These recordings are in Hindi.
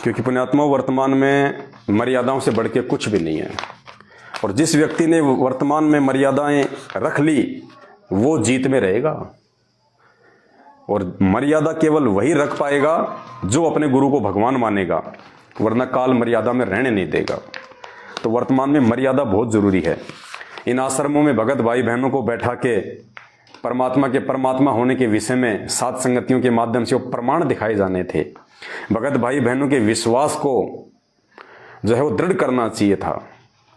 क्योंकि पुण्यात्मा वर्तमान में मर्यादाओं से बढ़ के कुछ भी नहीं है। और जिस व्यक्ति ने वर्तमान में मर्यादाएं रख ली वो जीत में रहेगा। और मर्यादा केवल वही रख पाएगा जो अपने गुरु को भगवान मानेगा, वरना काल मर्यादा में रहने नहीं देगा। तो वर्तमान में मर्यादा बहुत जरूरी है। इन आश्रमों में भगत भाई बहनों को बैठा के परमात्मा के परमात्मा होने के विषय में सात संगतियों के माध्यम से वो प्रमाण दिखाए जाने थे। भगत भाई बहनों के विश्वास को जो है वो दृढ़ करना चाहिए था।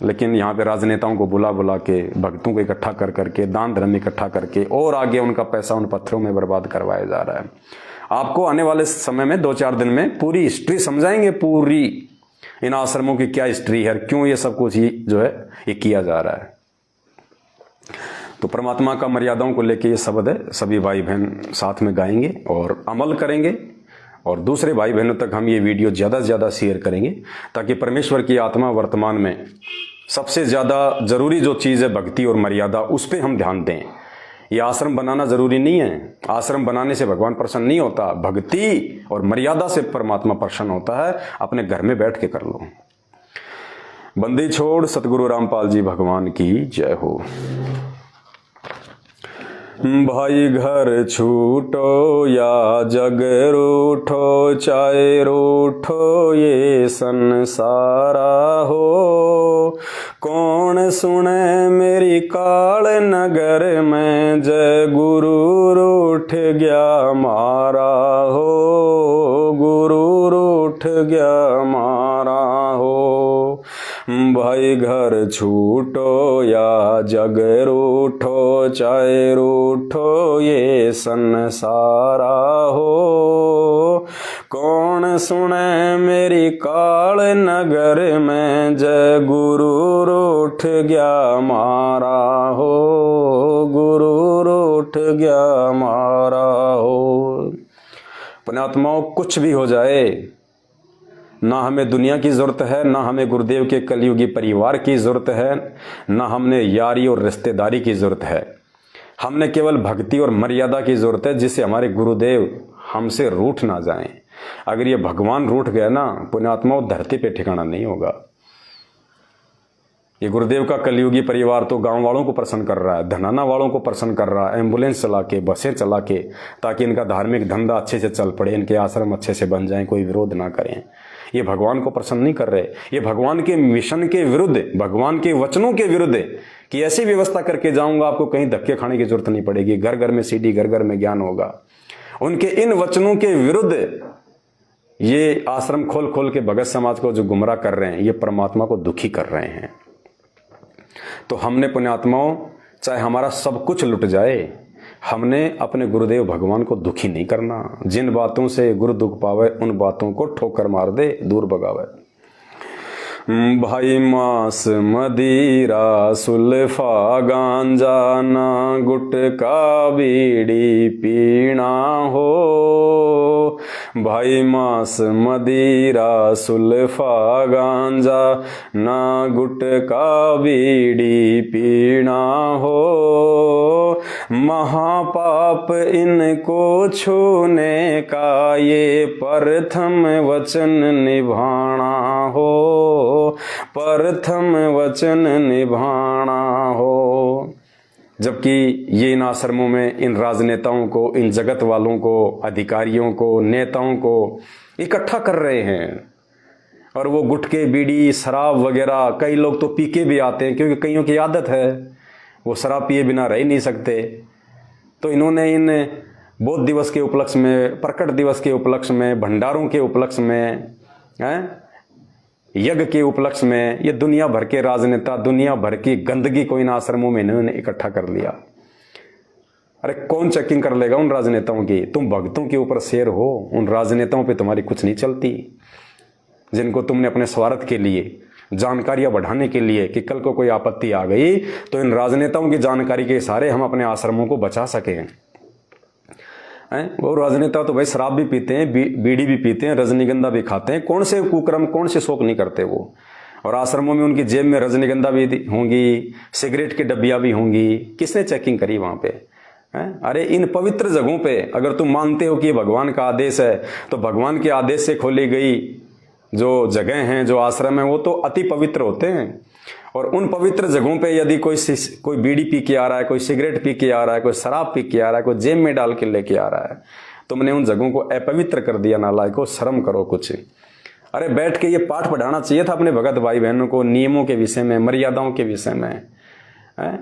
लेकिन यहाँ पे राजनेताओं को बुला बुला के, भक्तों को इकट्ठा कर करके, दान धर्म इकट्ठा करके और आगे उनका पैसा उन पत्थरों में बर्बाद करवाया जा रहा है। आपको आने वाले समय में 2-4 दिन में पूरी हिस्ट्री समझाएंगे, पूरी इन आश्रमों की क्या हिस्ट्री है, क्यों ये सब कुछ ही जो है ये किया जा रहा है। तो परमात्मा का मर्यादाओं को लेके ये शब्द है, सभी भाई बहन साथ में गाएंगे और अमल करेंगे। और दूसरे भाई बहनों तक हम ये वीडियो ज़्यादा से ज़्यादा शेयर करेंगे, ताकि परमेश्वर की आत्मा वर्तमान में सबसे ज़्यादा ज़रूरी जो चीज़ है भक्ति और मर्यादा, उस पर हम ध्यान दें। ये आश्रम बनाना ज़रूरी नहीं है। आश्रम बनाने से भगवान प्रसन्न नहीं होता, भक्ति और मर्यादा से परमात्मा प्रसन्न होता है। अपने घर में बैठ के कर लो। बंदी छोड़ सतगुरु रामपाल जी भगवान की जय हो। भाई घर छूटो या जग रूठो, चाहे रूठो ये संसारा हो। कौन सुने मेरी काल नगर में, जय गुरु रूठ गया मारा हो, गुरु रूठ गया मारा हो। भाई घर छूटो या जग रूठो, चाहे रूठो ये संसारा हो। कौन सुने मेरी काल नगर में, जय गुरु रूठ गया मारा हो, गुरु रूठ गया मारा हो। पुण्यात्माओं, कुछ भी हो जाए, ना हमें दुनिया की ज़रूरत है, ना हमें गुरुदेव के कलयुगी परिवार की ज़रूरत है, ना हमने यारी और रिश्तेदारी की ज़रूरत है। हमने केवल भक्ति और मर्यादा की ज़रूरत है, जिससे हमारे गुरुदेव हमसे रूठ ना जाएं। अगर ये भगवान रूठ गया ना पुण्यात्माओं, धरती पे ठिकाना नहीं होगा। ये गुरुदेव का कलयुगी परिवार तो गांव वालों को प्रसन्न कर रहा है, धनाना वालों को प्रसन्न कर रहा है, एम्बुलेंस चला के, बसें चला के, ताकि इनका धार्मिक धंधा अच्छे से चल पड़े, इनके आश्रम अच्छे से बन जाएं, कोई विरोध ना करें। ये भगवान को प्रसन्न नहीं कर रहे। ये भगवान के मिशन के विरुद्ध, भगवान के वचनों के विरुद्ध कि ऐसी व्यवस्था करके जाऊंगा आपको कहीं धक्के खाने की जरूरत नहीं पड़ेगी, घर घर में सीडी, घर घर में ज्ञान होगा। उनके इन वचनों के विरुद्ध ये आश्रम खोल खोल के भगत समाज को जो गुमराह कर रहे हैं, ये परमात्मा को दुखी कर रहे हैं। तो हमने पुण्यात्माओं, चाहे हमारा सब कुछ लुट जाए, हमने अपने गुरुदेव भगवान को दुखी नहीं करना। जिन बातों से गुरु दुख पावे, उन बातों को ठोकर मार दे, दूर भगावे। भाई मांस मदिरा सुल्फा गांजा, ना गुटका बीड़ी पीना हो। भाई मांस मदिरा सुल्फा गांजा, ना गुटका बीड़ी पीना हो। महापाप इनको छूने का, ये प्रथम वचन निभाना हो, प्रथम वचन निभाना हो। जबकि ये इन आश्रमों में इन राजनेताओं को, इन जगत वालों को, अधिकारियों को, नेताओं को इकट्ठा कर रहे हैं। और वो गुटके, बीड़ी, शराब वगैरह, कई लोग तो पी के भी आते हैं, क्योंकि कईयों की आदत है, वो शराब पिए बिना रह ही नहीं सकते। तो इन्होंने इन बौद्ध दिवस के उपलक्ष्य में, प्रकट दिवस के उपलक्ष्य में, भंडारों के उपलक्ष्य में, यज्ञ के उपलक्ष्य में, ये दुनिया भर के राजनेता, दुनिया भर की गंदगी को इन आश्रमों में इन्होंने इकट्ठा कर लिया। अरे कौन चेकिंग कर लेगा उन राजनेताओं की? तुम भक्तों के ऊपर शेर हो, उन राजनेताओं पे तुम्हारी कुछ नहीं चलती, जिनको तुमने अपने स्वार्थ के लिए, जानकारियां बढ़ाने के लिए, कि कल को कोई आपत्ति आ गई तो इन राजनेताओं की जानकारी के सहारे हम अपने आश्रमों को बचा सकें। वो राजनेता तो भाई शराब भी पीते हैं, बीड़ी भी पीते हैं, रजनीगंधा भी खाते हैं, कौन से कुकर्म, कौन से शौक नहीं करते वो। और आश्रमों में उनकी जेब में रजनीगंधा भी होंगी, सिगरेट की डब्बियां भी होंगी। किसने चेकिंग करी वहां पे? अरे इन पवित्र जगहों पे अगर तुम मानते हो कि भगवान का आदेश है, तो भगवान के आदेश से खोली गई जो जगह हैं, जो आश्रम है, वो तो अति पवित्र होते हैं। और उन पवित्र जगहों पे यदि कोई बीड़ी पी के आ रहा है, कोई सिगरेट पी के आ रहा है, कोई शराब पी के आ रहा है, कोई जेब में डाल के लेके आ रहा है, तुमने उन जगहों को अपवित्र कर दिया। नालायकों, शर्म करो कुछ। अरे बैठ के ये पाठ पढ़ाना चाहिए था अपने भगत भाई बहनों को, नियमों के विषय में, मर्यादाओं के विषय में, है?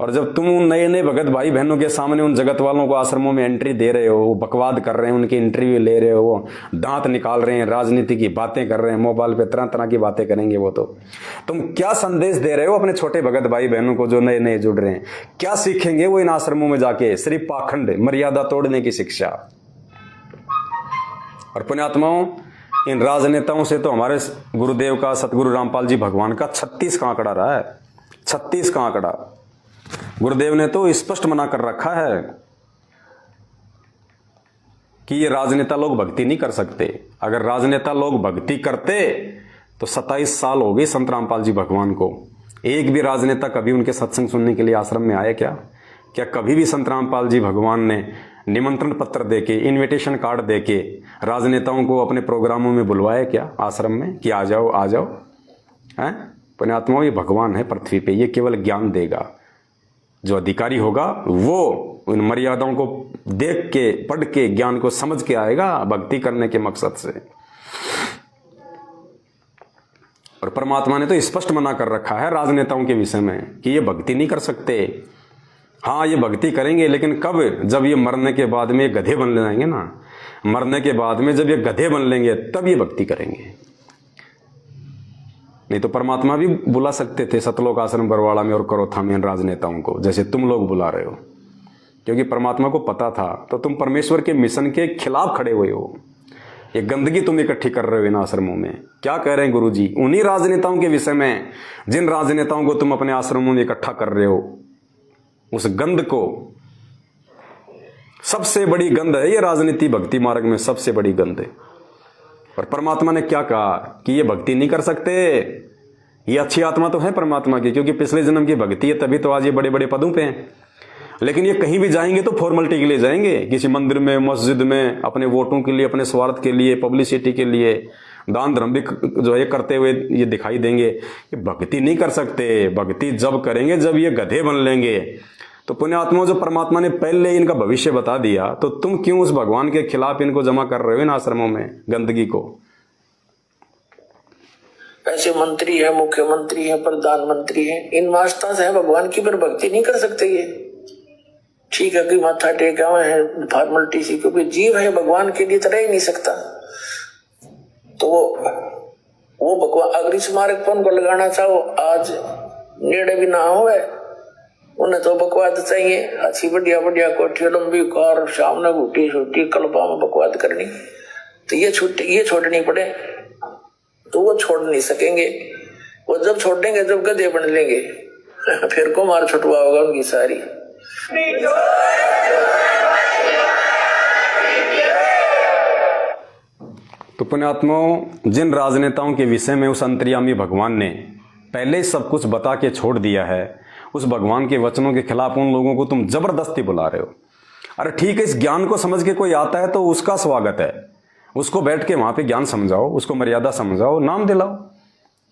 और जब तुम उन नए नए भगत भाई बहनों के सामने उन जगत वालों को आश्रमों में एंट्री दे रहे हो, बकवाद कर रहे हैं, उनकी इंटरव्यू ले रहे हो, वो दांत निकाल रहे हैं, राजनीति की बातें कर रहे हैं, मोबाइल पे तरह तरह की बातें करेंगे, वो तो तुम क्या संदेश दे रहे हो अपने छोटे भगत भाई बहनों को जो नए नए जुड़ रहे हैं? क्या सीखेंगे वो इन आश्रमों में जाके? सिर्फ पाखंड, मर्यादा तोड़ने की शिक्षा। और पुण्यात्माओं, इन राजनेताओं से तो हमारे गुरुदेव का, सतगुरु रामपाल जी भगवान का 36 का आंकड़ा रहा है। 36 का आंकड़ा गुरुदेव ने तो स्पष्ट मना कर रखा है कि ये राजनेता लोग भक्ति नहीं कर सकते। अगर राजनेता लोग भक्ति करते तो 27 साल हो गए संत रामपाल जी भगवान को, एक भी राजनेता कभी उनके सत्संग सुनने के लिए आश्रम में आए क्या? क्या कभी भी संत रामपाल जी भगवान ने निमंत्रण पत्र देके, इनविटेशन कार्ड देके राजनेताओं को अपने प्रोग्रामों में बुलवाया क्या आश्रम में कि आ जाओ आ जाओ? हैं पुण्यात्माओं, ये भगवान है पृथ्वी पे, ये केवल ज्ञान देगा। जो अधिकारी होगा वो उन मर्यादाओं को देख के, पढ़ के, ज्ञान को समझ के आएगा भक्ति करने के मकसद से। और परमात्मा ने तो स्पष्ट मना कर रखा है राजनेताओं के विषय में कि ये भक्ति नहीं कर सकते। हाँ, ये भक्ति करेंगे, लेकिन कब? जब ये मरने के बाद में गधे बन जाएंगे ना, मरने के बाद में जब ये गधे बन लेंगे तब ये भक्ति करेंगे। नहीं तो परमात्मा भी बुला सकते थे सतलोक आश्रम बरवाड़ा में और करोथा में इन राजनेताओं को, जैसे तुम लोग बुला रहे हो, क्योंकि परमात्मा को पता था। तो तुम परमेश्वर के मिशन के खिलाफ खड़े हुए हो। ये गंदगी तुम इकट्ठी कर रहे हो इन आश्रमों में। क्या कह रहे हैं गुरुजी उन्हीं राजनेताओं के विषय में, जिन राजनेताओं को तुम अपने आश्रमों में इकट्ठा कर रहे हो? उस गंध को, सबसे बड़ी गंध है ये राजनीति भक्ति मार्ग में, सबसे बड़ी गंध है। और परमात्मा ने क्या कहा कि ये भक्ति नहीं कर सकते। ये अच्छी आत्मा तो है परमात्मा की, क्योंकि पिछले जन्म की भक्ति है, तभी तो आज ये बड़े बड़े पदों पे हैं। लेकिन ये कहीं भी जाएंगे तो फॉर्मेलिटी के लिए जाएंगे, किसी मंदिर में, मस्जिद में, अपने वोटों के लिए, अपने स्वार्थ के लिए, पब्लिसिटी के लिए, दान धर्म भी जो है करते हुए ये दिखाई देंगे। ये भक्ति नहीं कर सकते। भक्ति जब करेंगे जब ये गधे बन लेंगे। तो पुण्यात्मा, जो परमात्मा ने पहले इनका भविष्य बता दिया, तो तुम क्यों उस भगवान के खिलाफ इनको जमा कर रहे हो इन आश्रमों में गंदगी को? ऐसे मंत्री है, मुख्यमंत्री है, प्रधानमंत्री है, इन वास्ता से है भगवान की, पर भक्ति नहीं कर सकते। ये ठीक है कि माथा टेका हुआ है फॉर्मेलिटी सी, क्योंकि जीव है भगवान के लिए रह ही नहीं सकता। तो वो भगवान अग्नि स्मारक पर उनको लगाना चाहो, आज नेड़े भी ना हो, उन्हें तो बकवाद चाहिए। अच्छी बढ़िया बढ़िया कोठी, लंबी कार, सामने घुटी छोटी कल्पा में बकवाद करनी, तो ये छोड़नी पड़े, तो वो छोड़ नहीं सकेंगे। वो जब छोड़ेंगे जब गधे बन लेंगे फिर को मार छुटवा होगा उनकी सारी। तो पुण्यात्माओं, जिन राजनेताओं के विषय में उस अंतर्यामी भगवान ने पहले ही सब कुछ बता के छोड़ दिया है, उस भगवान के वचनों के खिलाफ उन लोगों को तुम जबरदस्ती बुला रहे हो। अरे ठीक है, इस ज्ञान को समझ के कोई आता है तो उसका स्वागत है, उसको बैठ के वहां पे ज्ञान समझाओ, उसको मर्यादा समझाओ, नाम दिलाओ।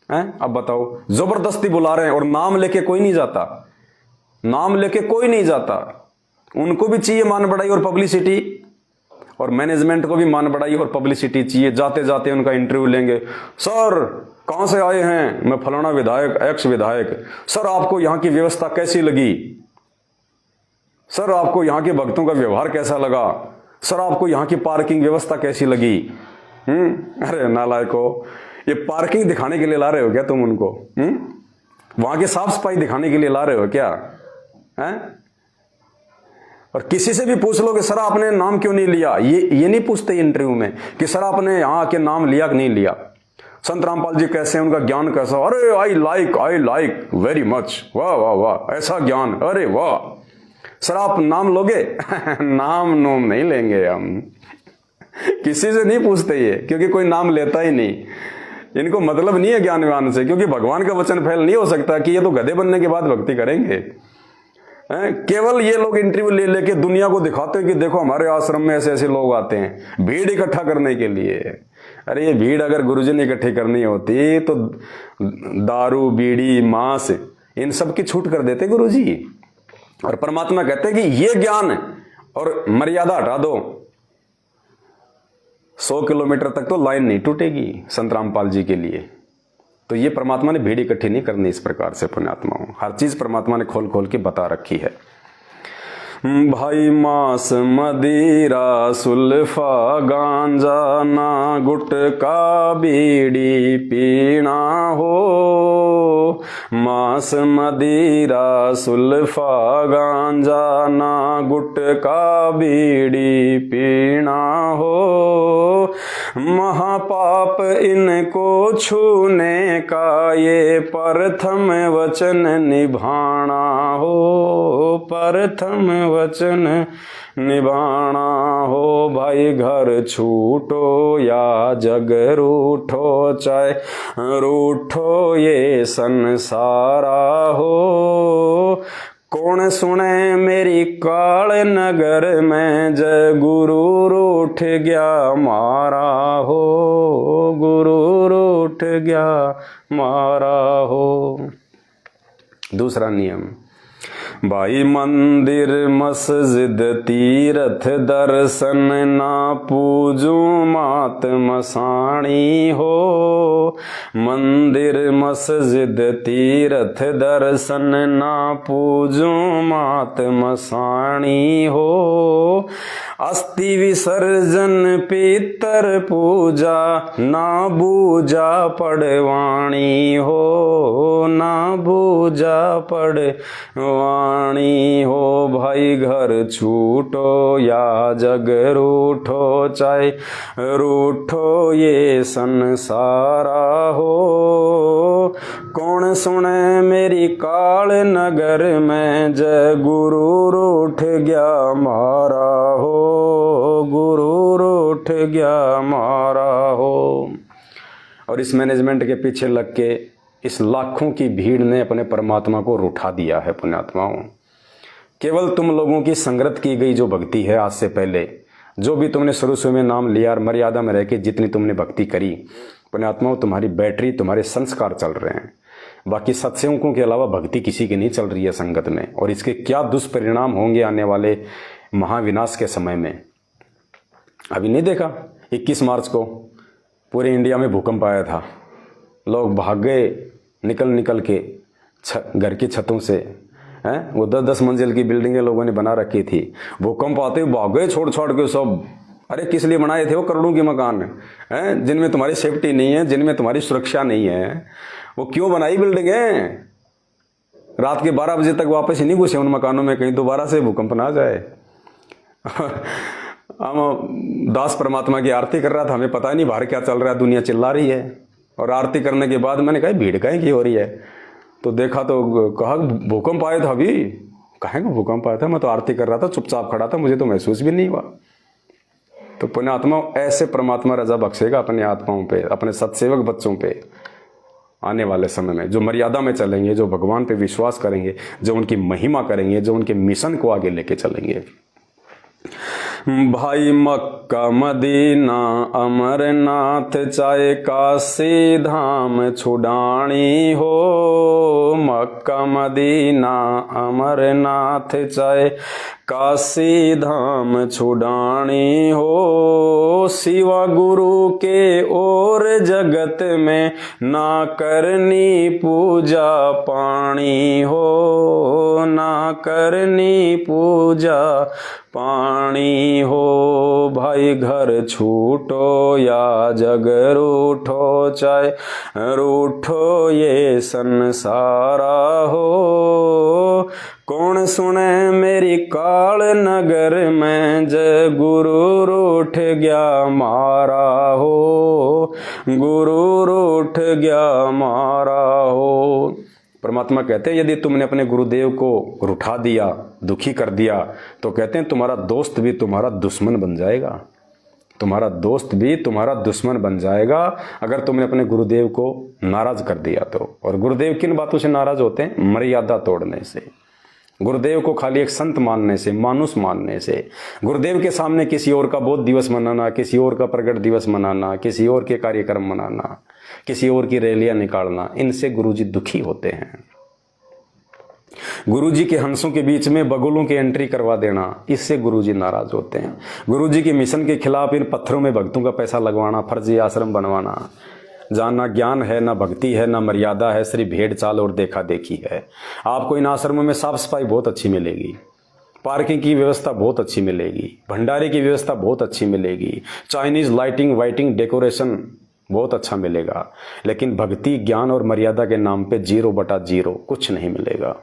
हैं अब बताओ, जबरदस्ती बुला रहे हैं और नाम लेके कोई नहीं जाता, नाम लेके कोई नहीं जाता। उनको भी चाहिए मान बढ़ाई और पब्लिसिटी, और मैनेजमेंट को भी मान बढ़ाई और पब्लिसिटी चाहिए। जाते जाते उनका इंटरव्यू लेंगे, सर कहां से आए हैं? मैं फलाना विधायक, एक्स विधायक। सर आपको यहां की व्यवस्था कैसी लगी? सर आपको यहां के भक्तों का व्यवहार कैसा लगा? सर आपको यहां की पार्किंग व्यवस्था कैसी लगी? अरे नालायको, ये पार्किंग दिखाने के लिए ला रहे हो क्या तुम उनको? वहां की साफ सफाई दिखाने के लिए ला रहे हो क्या? हैं? और किसी से भी पूछ लो कि सर आपने नाम क्यों नहीं लिया, ये नहीं पूछते इंटरव्यू में कि सर आपने यहां आके नाम लिया कि नहीं लिया, संत रामपाल जी कैसे हैं, उनका ज्ञान कैसा? अरे आई लाइक वेरी मच, वाह वाह वाह, ऐसा ज्ञान, अरे वाह। सर आप नाम लोगे? नाम नहीं लेंगे हम, किसी से नहीं पूछते ये, क्योंकि कोई नाम लेता ही नहीं। इनको मतलब नहीं है ज्ञानवान से, क्योंकि भगवान का वचन फैल नहीं हो सकता कि ये तो गधे बनने के बाद भक्ति करेंगे। केवल ये लोग इंटरव्यू ले लेके दुनिया को दिखाते हैं कि देखो हमारे आश्रम में ऐसे ऐसे लोग आते हैं, भीड़ इकट्ठा करने के लिए। अरे ये भीड़ अगर गुरुजी ने इकट्ठी करनी होती तो दारू बीड़ी मांस इन सब की छूट कर देते गुरुजी। और परमात्मा कहते हैं कि ये ज्ञान और मर्यादा हटा दो, 100 किलोमीटर तक तो लाइन नहीं टूटेगी संत रामपाल जी के लिए। तो ये परमात्मा ने भीड़ इकट्ठी नहीं करनी इस प्रकार से पुण्यात्माओं, हर चीज परमात्मा ने खोल खोल के बता रखी है। भाई मांस मदिरा सुल्फा गांजा ना गुटका बीड़ी पीना हो, मांस मदिरा सुल्फा गांजा ना गुटका बीड़ी पीना हो, महापाप इनको छूने का ये प्रथम वचन निभाना हो, प्रथम वचन निभाना हो। भाई घर छूटो या जग रूठो, चाहे रूठो ये संसारा हो, कौन सुने मेरी काल नगर में जय गुरु रूठ गया मारा हो, गुरु रूठ गया मारा हो। दूसरा नियम, भाई मंदिर मस्जिद तीर्थ दर्शन ना पूजू मात मसाणी हो, मंदिर मस्जिद तीर्थ दर्शन ना पूजू मात मसाणी हो, अस्थि विसर्जन पितर पूजा ना बूजा पड़वाणी हो, ना बूजा पड़वाणी हो। भाई घर छूटो या जग रूठो, चाहे रूठो ये संसारा हो, कौन सुने मेरी काल नगर में जय गुरु रूठ गया मारा हो, गुरु रूठ गया मारा हो। और इस मैनेजमेंट के पीछे लग के इस लाखों की भीड़ ने अपने परमात्मा को रूठा दिया है पुण्यात्माओं। केवल तुम लोगों की संगत की गई जो भक्ति है आज से पहले, जो भी तुमने शुरू में नाम लिया और मर्यादा में रह के जितनी तुमने भक्ति करी पुण्यात्माओं, तुम्हारी बैटरी तुम्हारे संस्कार चल रहे हैं। बाकी सत्संगों के अलावा भक्ति किसी की नहीं चल रही है संगत में। और इसके क्या दुष्परिणाम होंगे आने वाले महाविनाश के समय में। अभी नहीं देखा 21 मार्च को पूरे इंडिया में भूकंप आया था, लोग भाग गए निकल के घर की छतों से, हैं वो 10-10 मंजिल की बिल्डिंगें लोगों ने बना रखी थी, भूकंप आते हुए भाग गए छोड़ के सब। अरे किस लिए बनाए थे वो करोड़ों के मकान हैं जिनमें तुम्हारी सेफ्टी नहीं है, जिनमें तुम्हारी सुरक्षा नहीं है, वो क्यों बनाई बिल्डिंगें? रात के 12 बजे तक वापस ही नहीं घुसे उन मकानों में, कहीं दोबारा से भूकंप ना आ जाए। हम दास परमात्मा की आरती कर रहा था, हमें पता नहीं बाहर क्या चल रहा है, दुनिया चिल्ला रही है। और आरती करने के बाद मैंने कहा भीड़ काहे की हो रही है, तो देखा तो कहा भूकंप आया था। अभी कहेंगे भूकंप आया था, मैं तो आरती कर रहा था, चुपचाप खड़ा था, मुझे तो महसूस भी नहीं हुआ। तो पुण्यात्मा ऐसे परमात्मा रजा बख्शेगा अपने आत्माओं पे, अपने सत्सेवक बच्चों पे आने वाले समय में, जो मर्यादा में चलेंगे, जो भगवान पे विश्वास करेंगे, जो उनकी महिमा करेंगे, जो उनके मिशन को आगे लेके चलेंगे। भाई मक्का मदीना अमरनाथ चाहे काशी धाम छुड़ानी हो, मक्का मदीना अमरनाथ चाहे काशी धाम छुड़ानी हो, सिवा गुरु के और जगत में ना करनी पूजा पानी हो, ना करनी पूजा पानी हो। भाई घर छूटो या जग रूठो, चाहे रूठो ये संसारा हो, कौन सुने मेरी काल नगर में जय गुरु रूठ गया मारा हो, गुरु रूठ गया मारा हो। परमात्मा कहते हैं यदि तुमने अपने गुरुदेव को रुठा दिया, दुखी कर दिया, तो कहते हैं तुम्हारा दोस्त भी तुम्हारा दुश्मन बन जाएगा, तुम्हारा दोस्त भी तुम्हारा दुश्मन बन जाएगा अगर तुमने अपने गुरुदेव को नाराज कर दिया तो। और गुरुदेव किन बातों से नाराज होते हैं? मर्यादा तोड़ने से। गुरुदेव को खाली एक संत मानने से, मानुस मानने से, गुरुदेव के सामने किसी और का बोध दिवस मनाना, किसी और का प्रगट दिवस मनाना, किसी और के कार्यक्रम मनाना, किसी और की रैलियां निकालना, इनसे गुरुजी दुखी होते हैं। गुरुजी के हंसों के बीच में बगुलों की एंट्री करवा देना, इससे गुरुजी नाराज होते हैं। गुरुजी के मिशन के खिलाफ इन पत्थरों में भक्तों का पैसा लगवाना, फर्जी आश्रम बनवाना, जहाँ ना ज्ञान है, ना भक्ति है, ना मर्यादा है, सिर्फ भेड़ चाल और देखा देखी है। आपको इन आश्रमों में साफ सफाई बहुत अच्छी मिलेगी, पार्किंग की व्यवस्था बहुत अच्छी मिलेगी, भंडारे की व्यवस्था बहुत अच्छी मिलेगी, चाइनीज लाइटिंग वाइटिंग डेकोरेशन बहुत अच्छा मिलेगा, लेकिन भक्ति ज्ञान और मर्यादा के नाम पे 0/0 कुछ नहीं मिलेगा।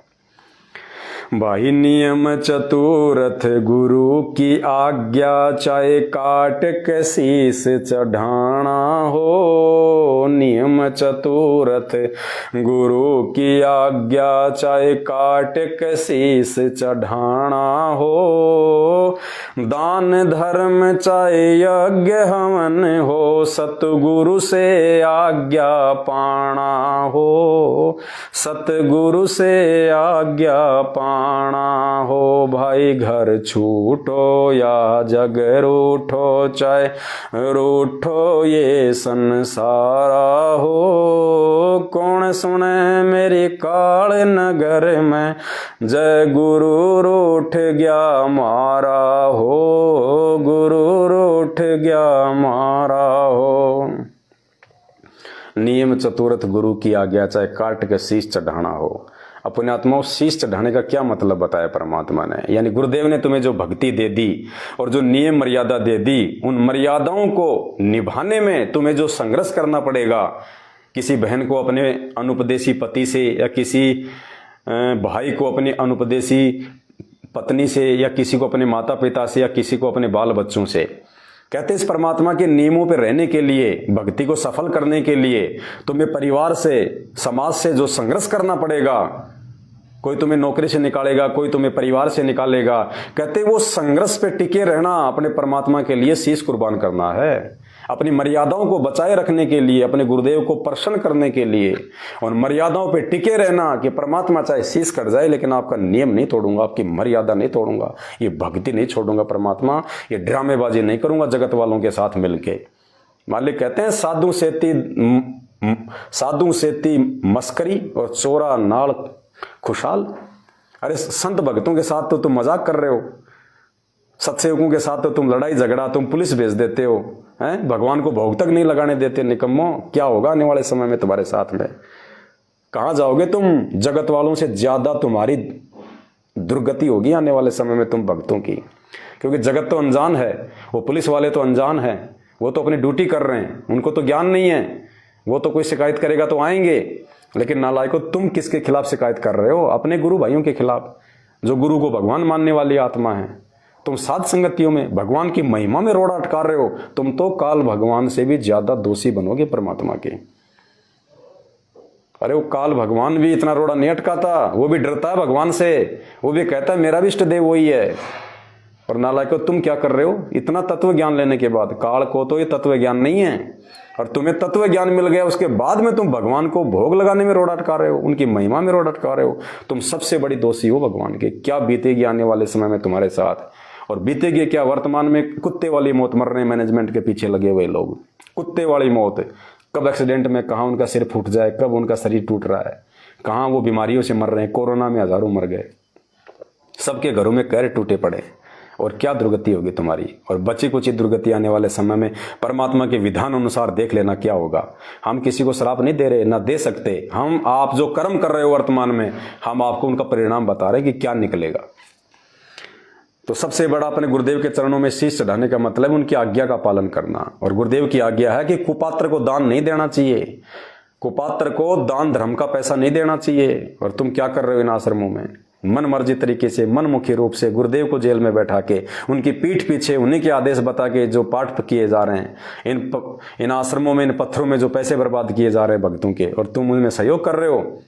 भाई नियम चतुरथ गुरु की आज्ञा, चाहे काट के शीस चढ़ाना हो। नियम चतुरथ गुरु की आज्ञा, चाहे काट के शीस चढ़ाना हो। दान धर्म चाहे यज्ञ हवन हो, सतगुरु से आज्ञा पाना हो। सतगुरु से आज्ञा पाना हो। भाई घर छूटो या जग रूठो, चाहे रूठो ये संसारा हो। कौन सुने मेरी काल नगर में, जय गुरु रूठ गया मारा हो। गुरु रूठ गया मारा हो। नियम चतुरथ गुरु की आज्ञा, चाहे काट के शीश चढ़ाना हो। अपने आत्माओं शीश चढ़ाने का क्या मतलब बताया परमात्मा ने, यानी गुरुदेव ने तुम्हें जो भक्ति दे दी और जो नियम मर्यादा दे दी, उन मर्यादाओं को निभाने में तुम्हें जो संघर्ष करना पड़ेगा, किसी बहन को अपने अनुपदेशी पति से, या किसी भाई को अपनी अनुपदेशी पत्नी से, या किसी को अपने माता पिता से, या किसी को अपने बाल बच्चों से, कहते इस परमात्मा के नियमों पर रहने के लिए, भक्ति को सफल करने के लिए तुम्हें परिवार से, समाज से जो संघर्ष करना पड़ेगा, कोई तुम्हें नौकरी से निकालेगा, कोई तुम्हें परिवार से निकालेगा, कहते वो संघर्ष पे टिके रहना अपने परमात्मा के लिए शीश कुर्बान करना है। अपनी मर्यादाओं को बचाए रखने के लिए, अपने गुरुदेव को प्रसन्न करने के लिए, और मर्यादाओं पे टिके रहना कि परमात्मा चाहे शीश कट जाए लेकिन आपका नियम नहीं तोड़ूंगा, आपकी मर्यादा नहीं तोड़ूंगा, ये भक्ति नहीं छोड़ूंगा परमात्मा, ये ड्रामेबाजी नहीं करूंगा जगत वालों के साथ मिलके। मालिक कहते हैं साधु सेती मस्करी और चोरा नाल खुशहाल। अरे संत भक्तों के साथ तो तुम मजाक कर रहे हो, सत्सेवकों के साथ तो तुम लड़ाई झगड़ा, तुम पुलिस भेज देते हो, हैं? भगवान को भोग तक नहीं लगाने देते। निकम्मो, क्या होगा आने वाले समय में तुम्हारे साथ में? कहां जाओगे तुम? जगत वालों से ज्यादा तुम्हारी दुर्गति होगी आने वाले समय में तुम भक्तों की, क्योंकि जगत तो अनजान है, वो पुलिस वाले तो अनजान है, वो तो अपनी ड्यूटी कर रहे हैं, उनको तो ज्ञान नहीं है, वो तो कोई शिकायत करेगा तो आएंगे। लेकिन नालायको, तुम किसके खिलाफ शिकायत कर रहे हो? अपने गुरु भाइयों के खिलाफ, जो गुरु को भगवान मानने वाली आत्मा है। तुम साध संगतियों में भगवान की महिमा में रोड़ा अटका रहे हो, तुम तो काल भगवान से भी ज्यादा दोषी बनोगे परमात्मा के। अरे वो काल भगवान भी इतना रोड़ा नहीं अटकाता, वो भी डरता है भगवान से, वो भी कहता है मेरा भी इष्ट देव वही है। और नालायको, तुम क्या कर रहे हो? इतना तत्व ज्ञान लेने के बाद, काल को तो ये तत्व ज्ञान नहीं है, और तुम्हें तत्व ज्ञान मिल गया, उसके बाद में तुम भगवान को भोग लगाने में रोड़ा अटका रहे हो, उनकी महिमा में रोड़ा अटका रहे हो। तुम सबसे बड़ी दोषी हो भगवान के। क्या बीतेगी आने वाले समय में तुम्हारे साथ? और बीतेगी क्या? वर्तमान में कुत्ते वाली मौत मर रहे हैं मैनेजमेंट के पीछे लगे हुए लोग, कुत्ते वाली मौत। कब एक्सीडेंट में कहाँ उनका सिर फूट जाए, कब उनका शरीर टूट रहा है, कहाँ वो बीमारियों से मर रहे हैं। कोरोना में हजारों मर गए, सबके घरों में कहर टूटे पड़े। और क्या दुर्गति होगी तुम्हारी? और बची कुछ दुर्गति आने वाले समय में परमात्मा के विधान अनुसार देख लेना क्या होगा। हम किसी को श्राप नहीं दे रहे, ना दे सकते। हम आप जो कर्म कर रहे हो वर्तमान में, हम आपको उनका परिणाम बता रहे हैं कि क्या निकलेगा। तो सबसे बड़ा अपने गुरुदेव के चरणों में शीश चढ़ाने का मतलब उनकी आज्ञा का पालन करना। और गुरुदेव की आज्ञा है कि कुपात्र को दान नहीं देना चाहिए, कुपात्र को दान धर्म का पैसा नहीं देना चाहिए। और तुम क्या कर रहे हो इन आश्रमों में? मन मर्जी तरीके से, मनमुखी रूप से गुरुदेव को जेल में बैठा के, उनकी पीठ पीछे उन्हीं के आदेश बता के जो पाठ किए जा रहे हैं इन आश्रमों में, इन पत्थरों में जो पैसे बर्बाद किए जा रहे हैं भक्तों के, और तुम उनमें सहयोग कर रहे हो।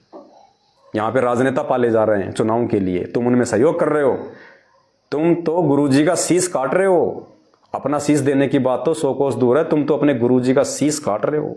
यहाँ पे राजनेता पाले जा रहे हैं चुनाव के लिए, तुम उनमें सहयोग कर रहे हो। तुम तो गुरुजी का शीश काट रहे हो। अपना शीश देने की बात तो 100 कोस दूर है, तुम तो अपने गुरुजी का शीश काट रहे हो।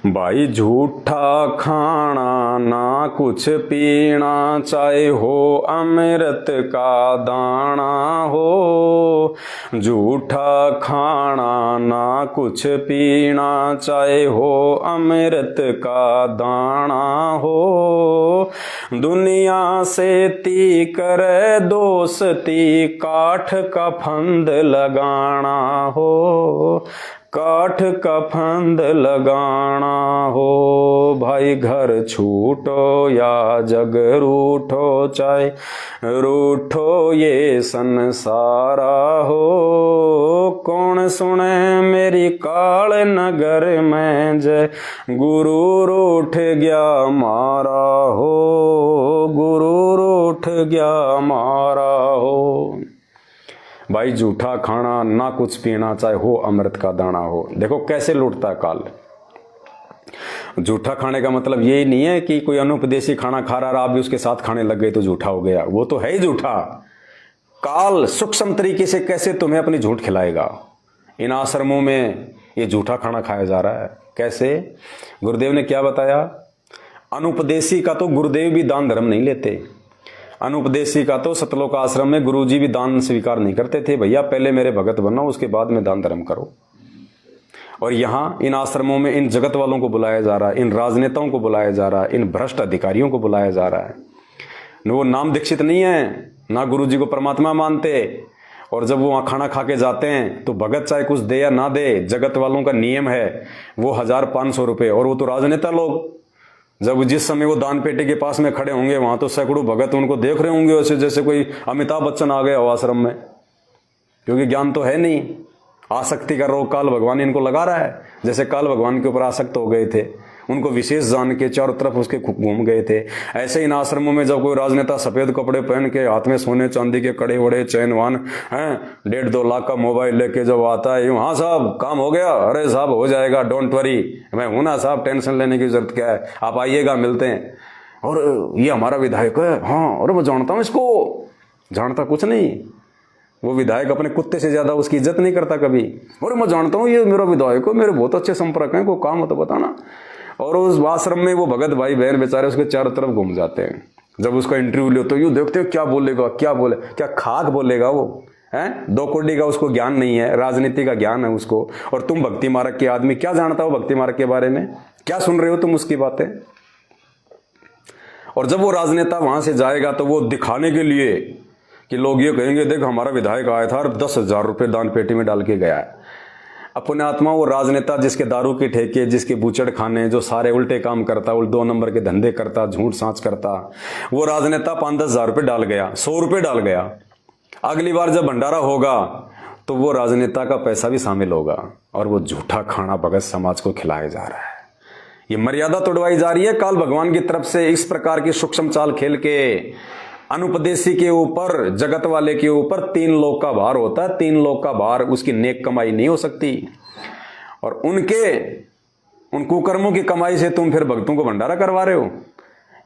भाई झूठा खाना ना कुछ पीना, चाहे हो अमृत का दाना हो। झूठा खाना ना कुछ पीना, चाहे हो अमृत का दाना हो। दुनिया से ती करे दोस्ती, काठ का फंद लगाना हो। काठ का फंद लगाना हो। भाई घर छूटो या जग रूठो, चाहे रूठो ये संसारा हो। कौन सुने मेरी काल नगर में, जय गुरु रूठ गया मारा हो। गुरु रूठ गया मारा हो। भाई झूठा खाना ना कुछ पीना, चाहे हो अमृत का दाना हो। देखो कैसे लूटता है काल। झूठा खाने का मतलब यही नहीं है कि कोई अनुपदेशी खाना खा रहा आप भी उसके साथ खाने लग गए तो झूठा हो गया, वो तो है ही झूठा। काल सूक्ष्म तरीके से कैसे तुम्हें अपनी झूठ खिलाएगा। इन आश्रमों में ये झूठा खाना खाया जा रहा है। कैसे? गुरुदेव ने क्या बताया? अनुपदेशी का तो गुरुदेव भी दान धर्म नहीं लेते। अनुपदेशी का तो सतलोक आश्रम में गुरुजी भी दान स्वीकार नहीं करते थे। भैया पहले मेरे भगत बनो, उसके बाद में दान धर्म करो। और यहाँ इन आश्रमों में इन जगत वालों को बुलाया जा रहा है, इन राजनेताओं को बुलाया जा रहा है, इन भ्रष्ट अधिकारियों को बुलाया जा रहा है। वो नाम दीक्षित नहीं है, ना गुरुजी को परमात्मा मानते। और जब वो वहाँ खाना खा के जाते हैं तो भगत चाहे कुछ दे या ना दे, जगत वालों का नियम है वो 1500 रुपये। और वो तो राजनेता लोग, जब जिस समय वो दान पेटी के पास में खड़े होंगे वहां तो सैकड़ों भगत उनको देख रहे होंगे वैसे जैसे कोई अमिताभ बच्चन आ गया हो आश्रम में, क्योंकि ज्ञान तो है नहीं। आसक्ति का रोग काल भगवान इनको लगा रहा है। जैसे काल भगवान के ऊपर आसक्त हो गए थे, उनको विशेष जान के चारों तरफ उसके घूम गए थे। ऐसे इन आश्रमों में जब कोई राजनेता सफेद कपड़े पहन के हाथ में सोने चांदी के कड़े वड़े चैनवान हैं, 1.5-2 लाख का मोबाइल लेके जब आता है, हाँ साहब काम हो गया, अरे साहब हो जाएगा, डोंट वरी, मैं हूं ना साहब, टेंशन लेने की जरूरत क्या है, आप आइएगा मिलते हैं। और ये हमारा विधायक है, हाँ और मैं जानता हूं इसको, जानता कुछ नहीं। वो विधायक अपने कुत्ते से ज्यादा उसकी इज्जत नहीं करता कभी। और मैं जानता हूँ ये मेरा विधायक है, मेरे बहुत अच्छे संपर्क हैं, कोई काम हो तो बताना। और उस आश्रम में वो भगत भाई बहन बेचारे उसके चारों तरफ घूम जाते हैं। जब उसका इंटरव्यू ले तो यूँ देखते हो क्या बोलेगा, क्या बोले, क्या खाक बोलेगा वो है। 2 कौड़ी का उसको ज्ञान नहीं है, राजनीति का ज्ञान है उसको। और तुम भक्ति मार्ग के आदमी क्या जानता हो भक्ति मार्ग के बारे में, क्या सुन रहे हो तुम उसकी बातें। और जब वो राजनेता वहां से जाएगा तो वो दिखाने के लिए कि लोग ये कहेंगे देख हमारा विधायक आया था और 10,000 रुपये दान पेटी में डाल के गया है। अपने आत्मा वो राजनेता जिसके दारू के ठेके, जिसके बूचड़ खाने, जो सारे उल्टे काम करता, 2 नंबर के धंधे करता, झूठ सांच करता, वो राजनेता 5-10 हजार रुपये डाल गया, 100 रुपये डाल गया। अगली बार जब भंडारा होगा तो वो राजनेता का पैसा भी शामिल होगा और वो झूठा खाना भगत समाज को खिलाया जा रहा है। ये मर्यादा तोड़वाई जा रही है काल भगवान की तरफ से। इस प्रकार की सूक्ष्म चाल खेल के अनुपदेशी के ऊपर, जगत वाले के ऊपर 3 लोक का भार होता है। 3 लोक का भार उसकी नेक कमाई नहीं हो सकती। और उन कुकर्मों की कमाई से तुम फिर भक्तों को भंडारा करवा रहे हो।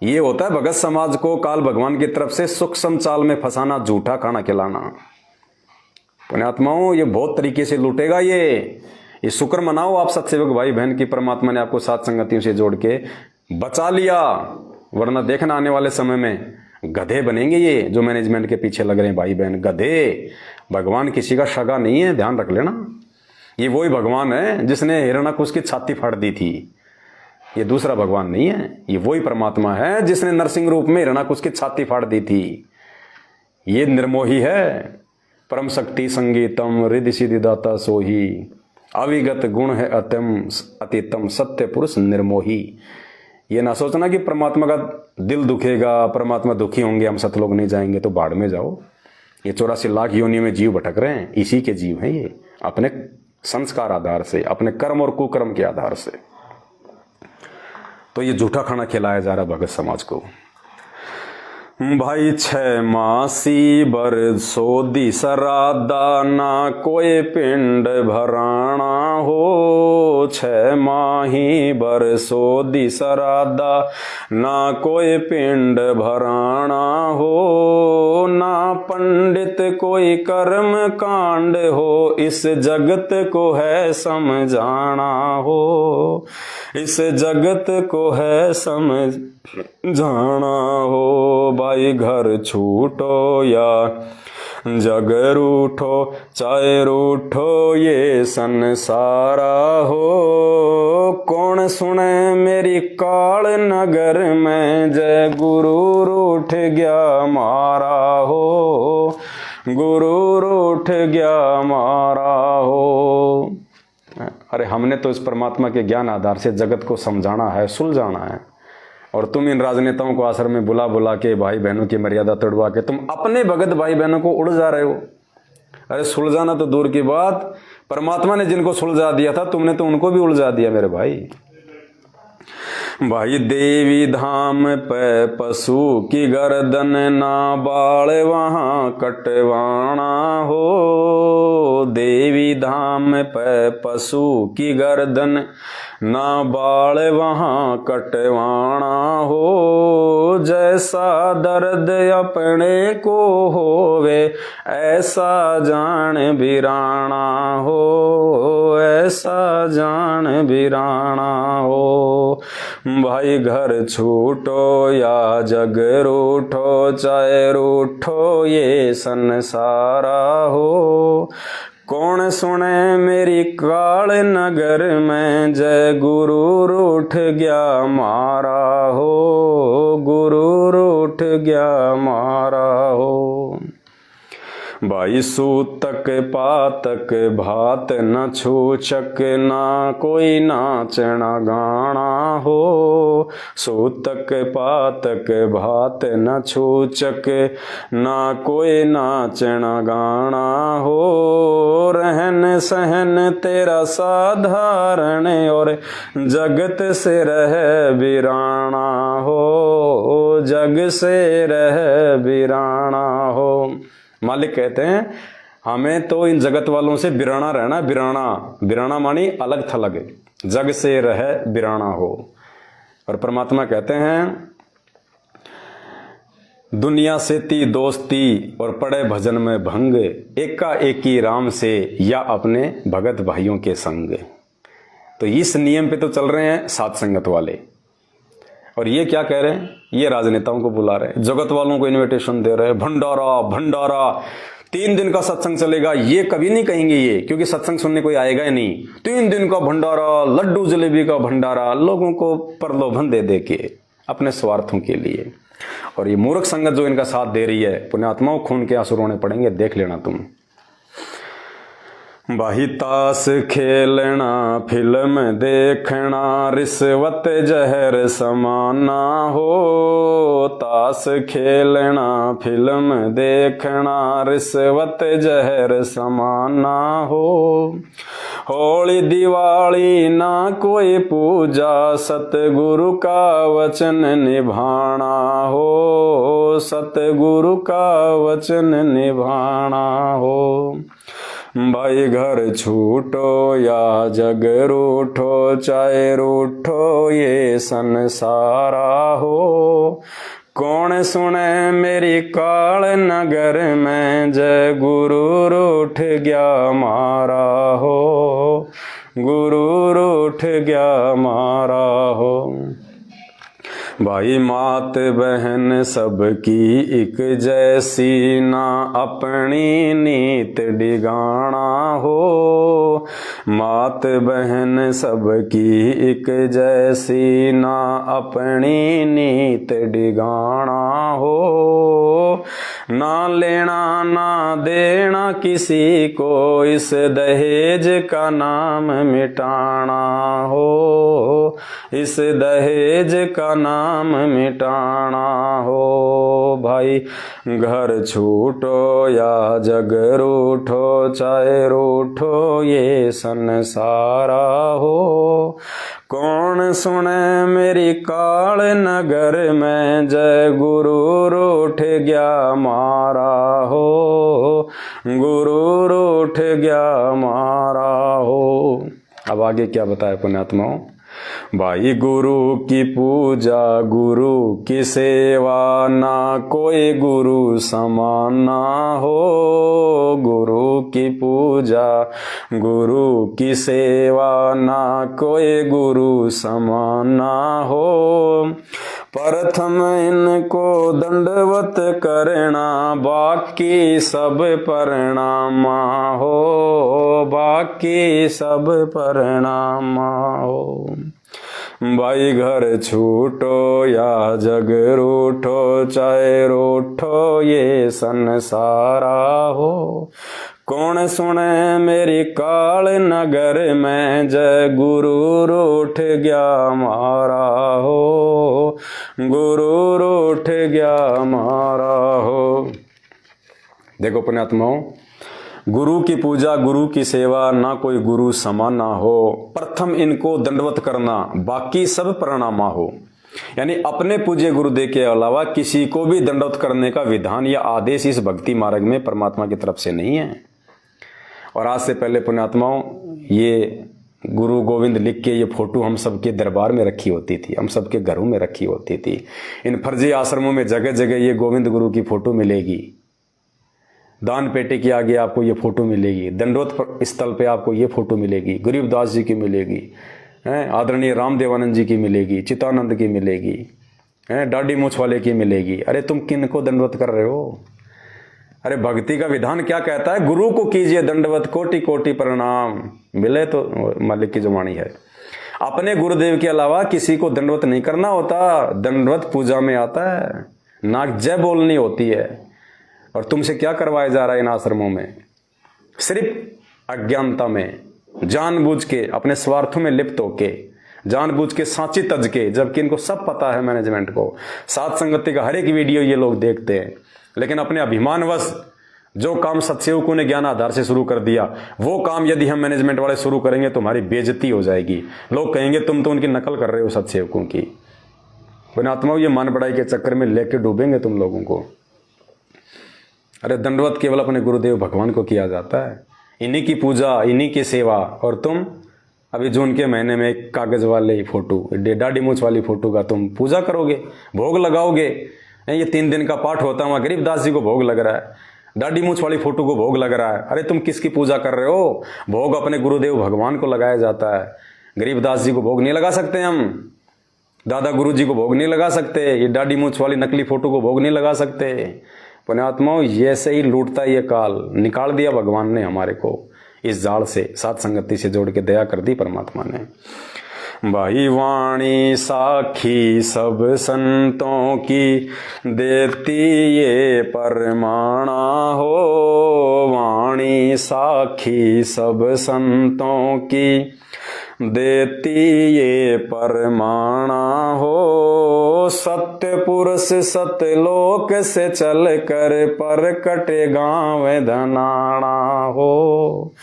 ये होता है भगत समाज को काल भगवान की तरफ से सूक्ष्म चाल में फंसाना, झूठा खाना खिलाना। पुण्यात्माओं ये बहुत तरीके से लूटेगा। ये शुक्र मनाओ आप सत्सेवक भाई बहन की परमात्मा ने आपको सात संगतियों से जोड़ के बचा लिया, वरना देखना आने वाले समय में गधे बनेंगे ये जो मैनेजमेंट के पीछे लग रहे हैं भाई बहन, गधे। भगवान किसी का सगा नहीं है, ध्यान रख लेना। ये वही भगवान है जिसने हिरण्यकुश की छाती फाड़ दी थी, ये दूसरा भगवान नहीं है। ये वही परमात्मा है जिसने नरसिंह रूप में हिरण्यकुश की छाती फाड़ दी थी। ये निर्मोही है। परम शक्ति संगीतम रिद्धि सिद्धि दाता सोही, अविगत गुण है अतितम सत्य पुरुष निर्मोही। ये ना सोचना कि परमात्मा का दिल दुखेगा, परमात्मा दुखी होंगे, हम सतलोक नहीं जाएंगे, तो बाढ़ में जाओ। ये 84 लाख योनियों में जीव भटक रहे हैं, इसी के जीव हैं ये, अपने संस्कार आधार से, अपने कर्म और कुकर्म के आधार से। तो ये झूठा खाना खिलाया जा रहा भगत समाज को। भाई 6 मासी बरसो दी सरादा, ना कोई पिंड भराना हो। 6 माही बरसो दी सरादा, ना कोई पिंड भराना हो। ना पंडित कोई कर्म कांड हो, इस जगत को है समझाना हो। इस जगत को है समझाना हो। भाई घर छूटो या जग रूठो, चाहे रूठो ये संसारा हो। कौन सुने मेरी काल नगर में, जय गुरु रूठ गया मारा हो। गुरु रूठ गया मारा हो। अरे हमने तो इस परमात्मा के ज्ञान आधार से जगत को समझाना है, सुलझाना है, और तुम इन राजनेताओं को आश्रम में बुला बुला के भाई बहनों की मर्यादा तोड़वा के तुम अपने भगत भाई बहनों को उड़ जा रहे हो। अरे सुलझाना तो दूर की बात, परमात्मा ने जिनको सुलझा दिया था तुमने तो उनको भी उलझा दिया मेरे भाई। भाई देवी धाम पे पशु की गर्दन, ना बाल वहां कटवाना हो। देवी धाम पे पशु की गर्दन, ना बाल वहां कटवाना हो। जैसा दर्द अपने को होवे, ऐसा जान बिराना हो। ऐसा जान बिराना हो। भाई घर छूटो या जग रूठो, चाहे रूठो ये संसारा हो। कौन सुने मेरी काल नगर में, जय गुरु रूठ गया मारा हो। गुरु रूठ गया मारा हो। भाई सूतक पातक भात न छूचक, ना कोई नाचना गाना हो। सूतक पातक भात न छूचक, ना कोई नाचना गाना हो। रहन सहन तेरा साधारण, और जगत से रह बिराना हो। जग से रह बिराना हो। मालिक कहते हैं हमें तो इन जगत वालों से बिराना रहना। बिराना बिराना मानी अलग थलग, जग से रह बिराना हो। और परमात्मा कहते हैं दुनिया से ती दोस्ती, और पड़े भजन में भंग। एका एकी राम से, या अपने भगत भाइयों के संग। तो इस नियम पे तो चल रहे हैं सात संगत वाले। और ये क्या कह रहे हैं, ये राजनेताओं को बुला रहे हैं, जगत वालों को इनविटेशन दे रहे हैं, भंडारा भंडारा 3 दिन का सत्संग चलेगा। ये कभी नहीं कहेंगे ये, क्योंकि सत्संग सुनने कोई आएगा ही नहीं। 3 दिन का भंडारा, लड्डू जलेबी का भंडारा, लोगों को प्रलोभन दे दे के अपने स्वार्थों के लिए। और ये मूर्ख संगत जो इनका साथ दे रही है, पुण्यात्माओं खून के आंसू रोने पड़ेंगे, देख लेना तुम। भाई ताश खेलना, फिल्म देखना, रिश्वत जहर समाना हो। ताश खेलना, फिल्म देखना, रिश्वत जहर समाना हो। होली दिवाली ना कोई पूजा, सतगुरु का वचन निभाना हो। सतगुरु का वचन निभाना हो। भाई घर छूटो या जग रूठो, चाहे रूठो ये संसारा हो। कौन सुने मेरी काल नगर में, जय गुरु रूठ गया मारा हो। गुरु रूठ गया मारा हो। भाई मात बहन सबकी एक जैसी, ना अपनी नीत डिगाना हो। मात बहन सबकी एक जैसी, ना अपनी नीत डिगाना हो। ना लेना ना देना किसी को, इस दहेज का नाम मिटाना हो। इस दहेज का नाम मिटाना हो। भाई घर छूटो या जग रूठो, चाहे रूठो ये संसारा हो। कौन सुने मेरी काल नगर में, जय गुरु रूठ गया मारा हो, गुरु रूठ गया मारा हो। अब आगे क्या बताया पुण्यात्माओं, भाई गुरु की पूजा गुरु की सेवा, ना कोई गुरु समान ना हो। गुरु की पूजा गुरु की सेवा, ना कोई गुरु समान ना हो। प्रथम इनको दंडवत करना, बाकी सब प्रणाम हो, बाकी सब प्रणाम हो। भाई घर छूटो या जग रूठो, चाहे रूठो ये संसारा हो। कौन सुने मेरी काल नगर में, जय गुरु रूठ गया मारा हो, गुरु रूठ गया मारा हो। देखो पुण्यात्माओं, गुरु की पूजा गुरु की सेवा, ना कोई गुरु समान ना हो। प्रथम इनको दंडवत करना, बाकी सब प्रणामा हो। यानी अपने पूज्य गुरुदेव के अलावा किसी को भी दंडवत करने का विधान या आदेश इस भक्ति मार्ग में परमात्मा की तरफ से नहीं है। और आज से पहले पुण्यात्माओं, ये गुरु गोविंद लिख के ये फोटो हम सबके दरबार में रखी होती थी, हम सबके घरों में रखी होती थी। इन फर्जी आश्रमों में जगह जगह ये गोविंद गुरु की फोटो मिलेगी, दान पेटे के आगे आपको ये फोटो मिलेगी, दंडवत स्थल पे आपको ये फोटो मिलेगी, गरीबदास जी की मिलेगी, आदरणीय रामदेवानंद जी की मिलेगी, चितानंद की मिलेगी, डाडी मूछ वाले की मिलेगी। अरे तुम किन को दंडवत कर रहे हो? अरे भक्ति का विधान क्या कहता है? गुरु को कीजिए दंडवत, कोटि कोटि प्रणाम। मिले तो मालिक की जुबानी है। अपने गुरुदेव के अलावा किसी को दंडवत नहीं करना होता। दंडवत पूजा में आता है, नाक जय बोलनी होती है। और तुमसे क्या करवाया जा रहा है इन आश्रमों में? सिर्फ अज्ञानता में, जानबूझ के अपने स्वार्थों में लिप्त होके, जानबूझ के सांची तज के, जबकि इनको सब पता है मैनेजमेंट को। सात संगति का हर एक वीडियो ये लोग देखते हैं, लेकिन अपने अभिमानवश जो काम सत्सेवकों ने ज्ञान आधार से शुरू कर दिया, वो काम यदि हम मैनेजमेंट वाले शुरू करेंगे तो हमारी बेइज्जती हो जाएगी। लोग कहेंगे तुम तो उनकी नकल कर रहे हो सत्सेवकों की। पुण्यात्माओं, ये मान बढ़ाई के चक्कर में लेके डूबेंगे तुम लोगों को। अरे दंडवत केवल अपने गुरुदेव भगवान को किया जाता है, इन्हीं की पूजा, इन्हीं की सेवा। और तुम अभी जून के महीने में एक कागज वाले फोटो, डाडी मूछ वाली फोटो का तुम पूजा करोगे, भोग लगाओगे। ये 3 दिन का पाठ होता है, वहां गरीबदास जी को भोग लग रहा है, डाडी मूछ वाली फोटो को भोग लग रहा है। अरे तुम किसकी पूजा कर रहे हो? भोग अपने गुरुदेव भगवान को लगाया जाता है। गरीबदास जी को भोग नहीं लगा सकते हम, दादा गुरु जी को भोग नहीं लगा सकते, ये डाडी मूछ वाली नकली फोटो को भोग नहीं लगा सकते। पुण्यात्माओं, ये से ही लूटता ये काल। निकाल दिया भगवान ने हमारे को इस जाल से, सात संगति से जोड़ के दया कर दी परमात्मा ने। भाई वाणी साखी सब संतों की, देती ये परमाणा हो। वाणी साखी सब संतों की, देती ये परमाणा हो। सत्य पुरुष सत्यलोक से चल कर, परकट गाँव धनाणा हो।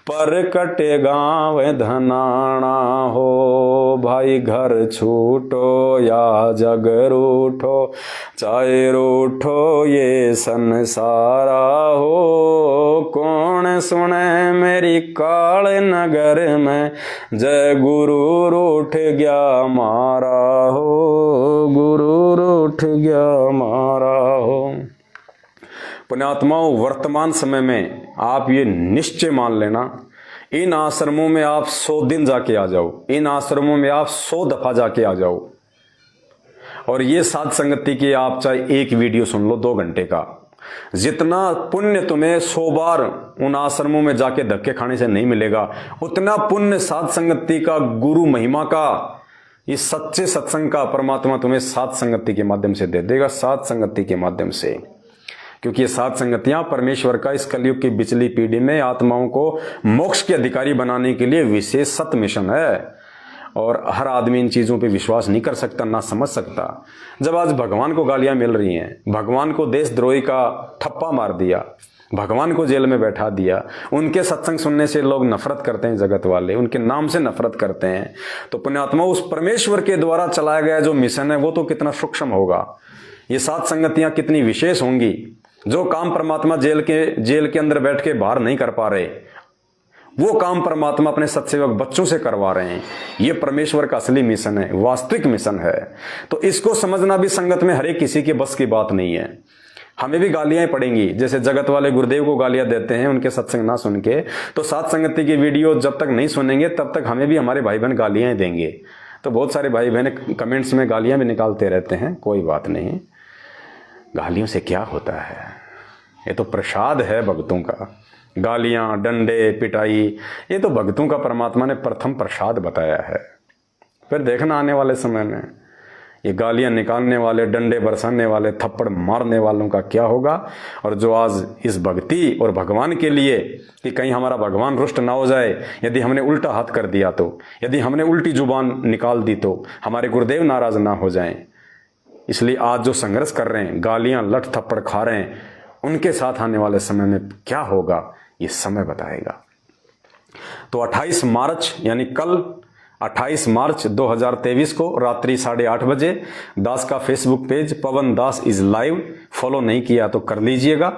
परकट गाँव धनाणा हो। भाई घर छूटो या जग रूठो, चाहे रूठो ये संसारा हो। कौन सुने मेरी काल नगर में, जय गुरु रूठ गया मारा हो, गुरु रूठ गया मारा हो। पुण्यात्माओं, वर्तमान समय में आप ये निश्चय मान लेना, इन आश्रमों में आप 100 दिन जाके आ जाओ, इन आश्रमों में आप 100 दफा जाके आ जाओ, और ये सात संगति की आप चाहे एक वीडियो सुन लो 2 घंटे का, जितना पुण्य तुम्हें 100 बार उन आश्रमों में जाके धक्के खाने से नहीं मिलेगा, उतना पुण्य सात संगति का, गुरु महिमा का, इस सच्चे सत्संग का परमात्मा तुम्हें सात संगति के माध्यम से दे देगा। सात संगति के माध्यम से, क्योंकि ये सात संगतियां परमेश्वर का इस कलयुग की बिचली पीढ़ी में आत्माओं को मोक्ष के अधिकारी बनाने के लिए विशेष सत मिशन है। और हर आदमी इन चीजों पे विश्वास नहीं कर सकता, ना समझ सकता। जब आज भगवान को गालियां मिल रही हैं, भगवान को देशद्रोही का ठप्पा मार दिया, भगवान को जेल में बैठा दिया। उनके सत्संग सुनने से लोग नफरत करते हैं, जगत वाले उनके नाम से नफरत करते हैं। तो पुण्यात्मा, उस परमेश्वर के द्वारा चलाया गया जो मिशन है वो तो कितना सूक्ष्म होगा। ये 7 संगतियां कितनी विशेष होंगी। जो काम परमात्मा जेल के अंदर बैठ के बाहर नहीं कर पा रहे, वो काम परमात्मा अपने सत्सेवक बच्चों से करवा रहे हैं। ये परमेश्वर का असली मिशन है, वास्तविक मिशन है। तो इसको समझना भी संगत में हर एक किसी के बस की बात नहीं है। हमें भी गालियां पड़ेंगी, जैसे जगत वाले गुरुदेव को गालियां देते हैं उनके सत्संग ना सुन के। तो 7 संगति की वीडियो जब तक नहीं सुनेंगे तब तक हमें भी हमारे भाई बहन गालियां देंगे। तो बहुत सारे भाई बहन कमेंट्स में गालियां भी निकालते रहते हैं, कोई बात नहीं, गालियों से क्या होता है, ये तो प्रसाद है भक्तों का। गालियां, डंडे, पिटाई, ये तो भक्तों का परमात्मा ने प्रथम प्रसाद बताया है। फिर देखना आने वाले समय में ये गालियां निकालने वाले, डंडे बरसाने वाले, थप्पड़ मारने वालों का क्या होगा। और जो आज इस भक्ति और भगवान के लिए कि कहीं हमारा भगवान रुष्ट ना हो जाए, यदि हमने उल्टा हाथ कर दिया तो, यदि हमने उल्टी जुबान निकाल दी तो हमारे गुरुदेव नाराज ना हो जाएं, इसलिए आज जो संघर्ष कर रहे हैं, गालियां लठ थप्पड़ खा रहे हैं, उनके साथ आने वाले समय में क्या होगा ये समय बताएगा। तो 28 मार्च यानी कल 28 मार्च 2023 को रात्रि 8:30 बजे दास का Facebook page Pawan Das is live, follow नहीं किया तो कर लीजिएगा।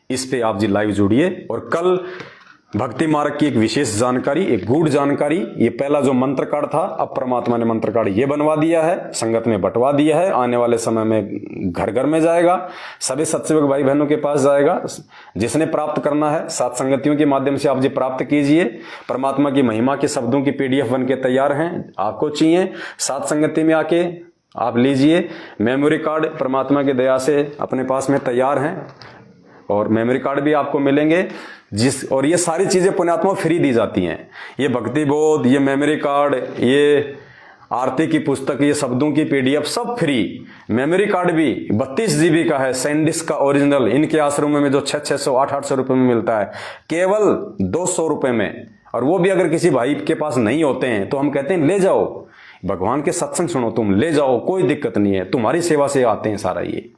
इस पे आप जी लाइव जुड़िए। और कल भक्ति मार्ग की एक विशेष जानकारी, एक गूढ़ जानकारी, ये पहला जो मंत्र कार्ड था, अब परमात्मा ने मंत्र कार्ड ये बनवा दिया है, संगत में बंटवा दिया है। आने वाले समय में घर घर में जाएगा, सभी सत्सेवक भाई बहनों के पास जाएगा। जिसने प्राप्त करना है 7 संगतियों के माध्यम से आप जी प्राप्त कीजिए। परमात्मा की महिमा के शब्दों की PDF बन के तैयार हैं, आपको चाहिए 7 संगति में आके आप लीजिए। मेमोरी कार्ड परमात्मा की दया से अपने पास में तैयार हैं और मेमोरी कार्ड भी आपको मिलेंगे। और ये सारी चीजें पुण्यात्मा फ्री दी जाती हैं। ये भक्ति बोध, ये मेमोरी कार्ड, ये आरती की पुस्तक, ये शब्दों की PDF सब फ्री। मेमोरी कार्ड भी 32 GB का है, सैंडिस्क का ओरिजिनल, इनके आश्रमों में जो 600, 800 रुपए में मिलता है, केवल 200 रुपए में। और वो भी अगर किसी भाई के पास नहीं होते हैं तो हम कहते हैं ले जाओ, भगवान के सत्संग सुनो, तुम ले जाओ, कोई दिक्कत नहीं है, तुम्हारी सेवा से आते हैं सारा, ये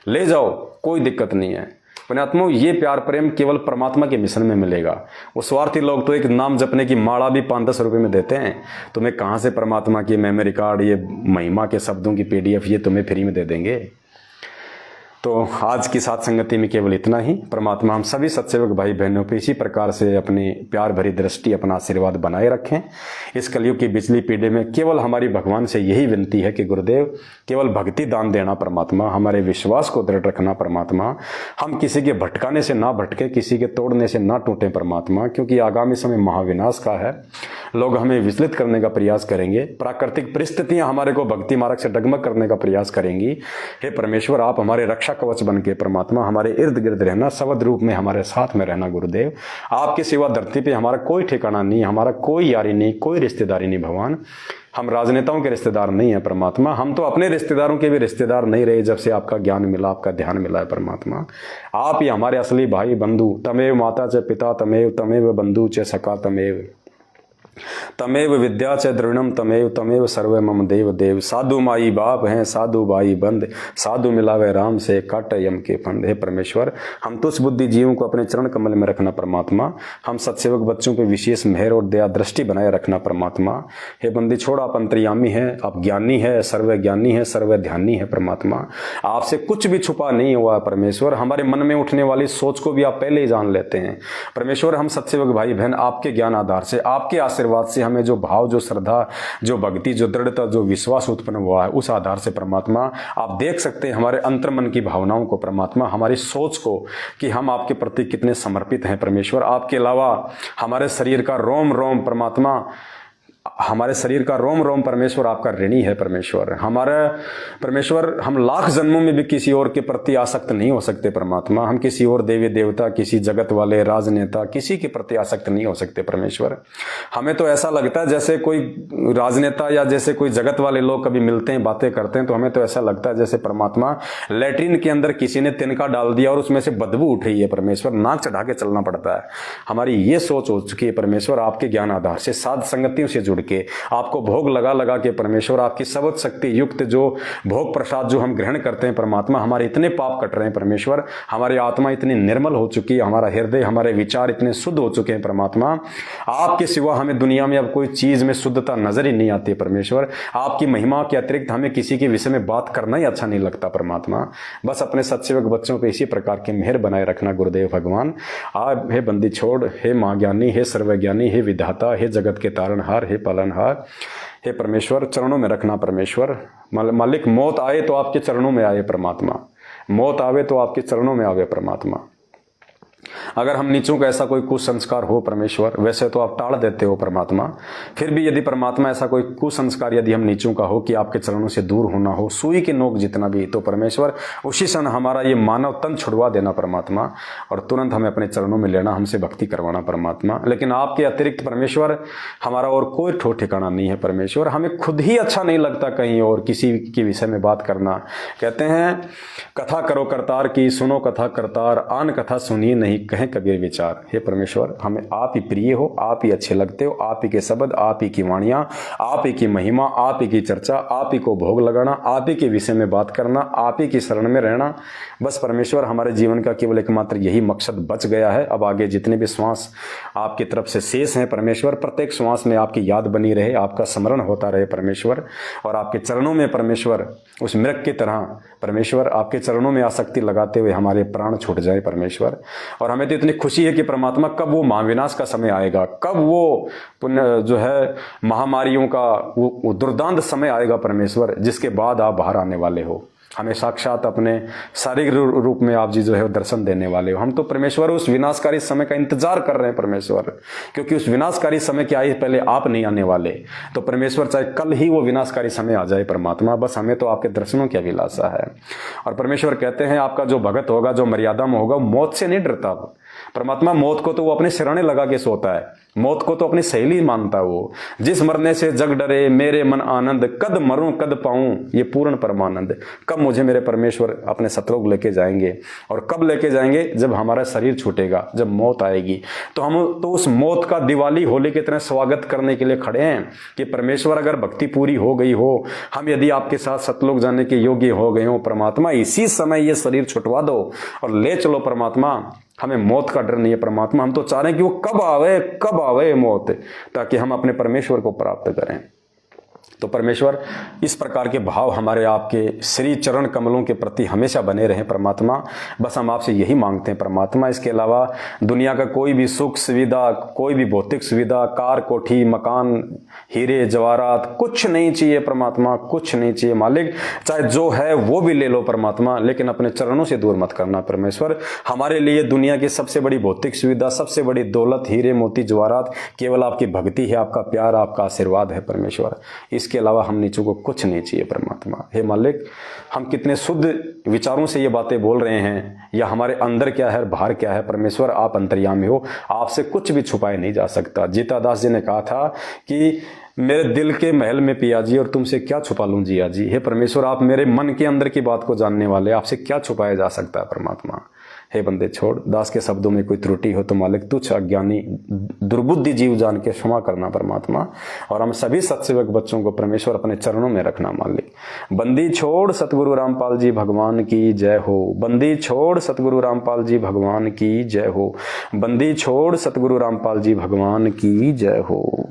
ले जाओ, कोई दिक्कत नहीं है। पुण्यात्माओं, ये प्यार प्रेम केवल परमात्मा के मिशन में मिलेगा। वो स्वार्थी लोग तो एक नाम जपने की माला भी 5-10 रुपए में देते हैं। तुम्हें कहां से परमात्मा की मेमोरी कार्ड, ये महिमा के शब्दों की PDF ये तुम्हें फ्री में दे देंगे। तो आज की 7 संगति में केवल इतना ही। परमात्मा हम सभी सत्सेवक भाई बहनों पर इसी प्रकार से अपनी प्यार भरी दृष्टि, अपना आशीर्वाद बनाए रखें। इस कलयुग की बिजली पीढ़ी में केवल हमारी भगवान से यही विनती है कि गुरुदेव केवल भक्ति दान देना परमात्मा, हमारे विश्वास को दृढ़ रखना परमात्मा, हम किसी के भटकाने से ना भटके, किसी के तोड़ने से ना टूटे परमात्मा, क्योंकि आगामी समय महाविनाश का है। लोग हमें विचलित करने का प्रयास करेंगे, प्राकृतिक परिस्थितियां हमारे को भक्ति मार्ग से डगमग करने का प्रयास करेंगी। हे परमेश्वर, आप हमारे रक्षा कवच बन के परमात्मा हमारे इर्द गिर्द रहना, शब्द रूप में हमारे साथ में रहना गुरुदेव। आपके सिवा धरती पे हमारा कोई ठिकाना नहीं, हमारा कोई यारी नहीं, कोई रिश्तेदारी नहीं भगवान। हम राजनेताओं के रिश्तेदार नहीं है परमात्मा, हम तो अपने रिश्तेदारों के भी रिश्तेदार नहीं रहे जब से आपका ज्ञान मिला, आपका ध्यान मिला है परमात्मा। आप ही हमारे असली भाई बंधु, तमेव माता च पिता तमेव, तमेव बंधु च सखा तमेव, तमेव विद्या च द्रविणम तमेव, तमेव सर्व मम देव देव। साधु माई बाप हैं, साधु भाई बंद, साधु मिलावे राम से काट यम के फंद। हे परमेश्वर, हम तुच्छ बुद्धि जीवों को अपने चरण कमल में रखना परमात्मा। हम सत्सेवक बच्चों पे विशेष मेहर और दया दृष्टि बनाए रखना परमात्मा। हे बंदी छोड़, आप अंतर्यामी है, आप ज्ञानी है, सर्व ज्ञानी है, सर्व ध्यानी है परमात्मा। आपसे कुछ भी छुपा नहीं हुआ परमेश्वर। हमारे मन में उठने वाली सोच को भी आप पहले ही जान लेते हैं परमेश्वर। हम सत्सेवक भाई बहन आपके ज्ञान आधार से, आपके आशीर्वाद से हमें जो भाव, जो श्रद्धा, जो भक्ति, जो दृढ़ता, जो विश्वास उत्पन्न हुआ है, उस आधार से परमात्मा आप देख सकते हैं हमारे अंतर्मन की भावनाओं को परमात्मा, हमारी सोच को, कि हम आपके प्रति कितने समर्पित हैं परमेश्वर। आपके अलावा हमारे शरीर का रोम रोम परमात्मा, हमारे शरीर का रोम रोम परमेश्वर आपका ऋणी है परमेश्वर। हमारे परमेश्वर, हम लाख जन्मों में भी किसी और के प्रति आसक्त नहीं हो सकते परमात्मा। हम किसी और देवी देवता, किसी जगत वाले राजनेता, किसी के प्रति आसक्त नहीं हो सकते परमेश्वर। हमें तो ऐसा लगता है जैसे कोई राजनेता या जैसे कोई जगत वाले लोग कभी मिलते हैं, बातें करते हैं, तो हमें तो ऐसा लगता है जैसे परमात्मा लैट्रिन के अंदर किसी ने तिनका डाल दिया और उसमें से बदबू उठ रही है परमेश्वर, नाक चढ़ा के चलना पड़ता है। हमारी ये सोच हो चुकी है परमेश्वर। आपके ज्ञान आधार से साध संगतियों से जुड़ के, आपको भोग लगा लगा के परमेश्वर, आपकी सबद शक्ति युक्त जो भोग प्रसाद जो हम ग्रहण करते हैं परमात्मा, हमारे इतने पाप कट रहे हैं परमेश्वर, हमारी आत्मा इतनी निर्मल हो चुकी है, हमारा हृदय हमारे विचार इतने शुद्ध हो चुके हैं परमात्मा, आपके सिवा हमें दुनिया में अब कोई चीज में शुद्धता नजर ही नहीं आती है परमेश्वर। आपकी महिमा के अतिरिक्त हमें किसी के विषय में बात करना ही अच्छा नहीं लगता परमात्मा। बस अपने सत्सेवक बच्चों पे इसी प्रकार की मेहर बनाए रखना गुरुदेव भगवान। आप हे बंदी छोड़, हे महाज्ञानी, हे सर्वज्ञानी, हे विधाता, हे जगत के तारणहार, हे पालनहार, हे परमेश्वर, चरणों में रखना परमेश्वर। मालिक, मौत आए तो आपके चरणों में आए परमात्मा, मौत आवे तो आपके चरणों में आवे परमात्मा। अगर हम नीचों का ऐसा कोई कुसंस्कार हो परमेश्वर, वैसे तो आप टाल देते हो परमात्मा, फिर भी यदि परमात्मा ऐसा कोई कुसंस्कार यदि हम नीचों का हो कि आपके चरणों से दूर होना हो, सुई की नोक जितना भी, तो परमेश्वर उसी क्षण हमारा ये मानव तन छुड़वा देना परमात्मा, और तुरंत हमें अपने चरणों में लेना, हमसे भक्ति करवाना परमात्मा। लेकिन आपके अतिरिक्त परमेश्वर हमारा और कोई ठोर ठिकाना नहीं है परमेश्वर। हमें खुद ही अच्छा नहीं लगता कहीं और किसी के विषय में बात करना। कहते हैं कथा करो करतार की, सुनो कथा करतार, आन कथा सुनिए नहीं कहें कबीर विचार। हे परमेश्वर, हमें आप ही प्रिय हो, आप ही अच्छे लगते हो, आप ही के शब्द, आप ही की वाणियां, आप ही की महिमा, आप ही की चर्चा, आप ही को भोग लगाना, आप ही के विषय में बात करना, आप ही की शरण में रहना। बस परमेश्वर, हमारे जीवन का केवल एकमात्र यही मकसद बच गया है। अब आगे जितने भी श्वास आपकी तरफ से शेष हैं परमेश्वर, प्रत्येक श्वास में आपकी याद बनी रहे, आपका स्मरण होता रहे परमेश्वर, और आपके चरणों में परमेश्वर उस मृग की तरह परमेश्वर आपके चरणों में आसक्ति लगाते हुए हमारे प्राण छूट जाए परमेश्वर। और हमें तो इतनी खुशी है कि परमात्मा कब वो महाविनाश का समय आएगा, कब वो पुण्य जो है महामारियों का वो दुर्दांत समय आएगा परमेश्वर, जिसके बाद आप बाहर आने वाले हो, हमें साक्षात अपने शारीरिक रूप में आप जी जो है दर्शन देने वाले हो। हम तो परमेश्वर उस विनाशकारी समय का इंतजार कर रहे हैं परमेश्वर, क्योंकि उस विनाशकारी समय के आए पहले आप नहीं आने वाले। तो परमेश्वर चाहे कल ही वो विनाशकारी समय आ जाए परमात्मा, बस हमें तो आपके दर्शनों की अभिलाषा है। और परमेश्वर कहते हैं आपका जो भगत होगा, जो मर्यादा में होगा, मौत से नहीं डरता परमात्मा। मौत को तो वो अपने सिराने लगा के सोता है, मौत को तो अपनी सहेली मानता वो। जिस मरने से जग डरे मेरे मन आनंद, कद मरूं कद पाऊं ये पूर्ण परमानंद। कब मुझे मेरे परमेश्वर अपने सतलोक लेके जाएंगे, और कब लेके जाएंगे? जब हमारा शरीर छूटेगा, जब मौत आएगी। तो हम तो उस मौत का दिवाली होली की तरह स्वागत करने के लिए खड़े हैं कि परमेश्वर अगर भक्ति पूरी हो गई हो, हम यदि आपके साथ सतलोक जाने के योग्य हो गए हो परमात्मा, इसी समय ये शरीर छुटवा दो और ले चलो परमात्मा। हमें मौत का डर नहीं है परमात्मा, हम तो चाह रहे हैं कि वो कब आवे मौत, ताकि हम अपने परमेश्वर को प्राप्त करें। तो परमेश्वर, इस प्रकार के भाव हमारे आपके श्री चरण कमलों के प्रति हमेशा बने रहें परमात्मा। बस हम आपसे यही मांगते हैं परमात्मा। इसके अलावा दुनिया का कोई भी सुख सुविधा, कोई भी भौतिक सुविधा, कार कोठी मकान, हीरे जवाहरात, कुछ नहीं चाहिए परमात्मा, कुछ नहीं चाहिए मालिक। चाहे जो है वो भी ले लो परमात्मा, लेकिन अपने चरणों से दूर मत करना परमेश्वर। हमारे लिए दुनिया की सबसे बड़ी भौतिक सुविधा, सबसे बड़ी दौलत, हीरे मोती जवाहरात केवल आपकी भक्ति है, आपका प्यार, आपका आशीर्वाद है परमेश्वर। इसके अलावा हम नीचों को कुछ नहीं चाहिए परमात्मा। हे मालिक, हम कितने शुद्ध विचारों से ये बातें बोल रहे हैं, या हमारे अंदर क्या है बाहर क्या है परमेश्वर, आप अंतर्यामी हो, आपसे कुछ भी छुपाया नहीं जा सकता। जीता दास जी ने कहा था कि मेरे दिल के महल में पिया जी, और तुमसे क्या छुपा लूं जिया जी। हे परमेश्वर, आप मेरे मन के अंदर की बात को जानने वाले, आपसे क्या छुपाया जा सकता है परमात्मा। हे बंदे छोड़, दास के शब्दों में कोई त्रुटि हो तो मालिक तुच्छ अज्ञानी दुर्बुद्धि जीव जान के क्षमा करना परमात्मा। और हम सभी सत्सेवक बच्चों को परमेश्वर अपने चरणों में रखना मालिक। बंदी छोड़ सतगुरु रामपाल जी भगवान की जय हो। बंदी छोड़ सतगुरु रामपाल जी भगवान की जय हो। बंदी छोड़ सतगुरु रामपाल जी भगवान की जय हो।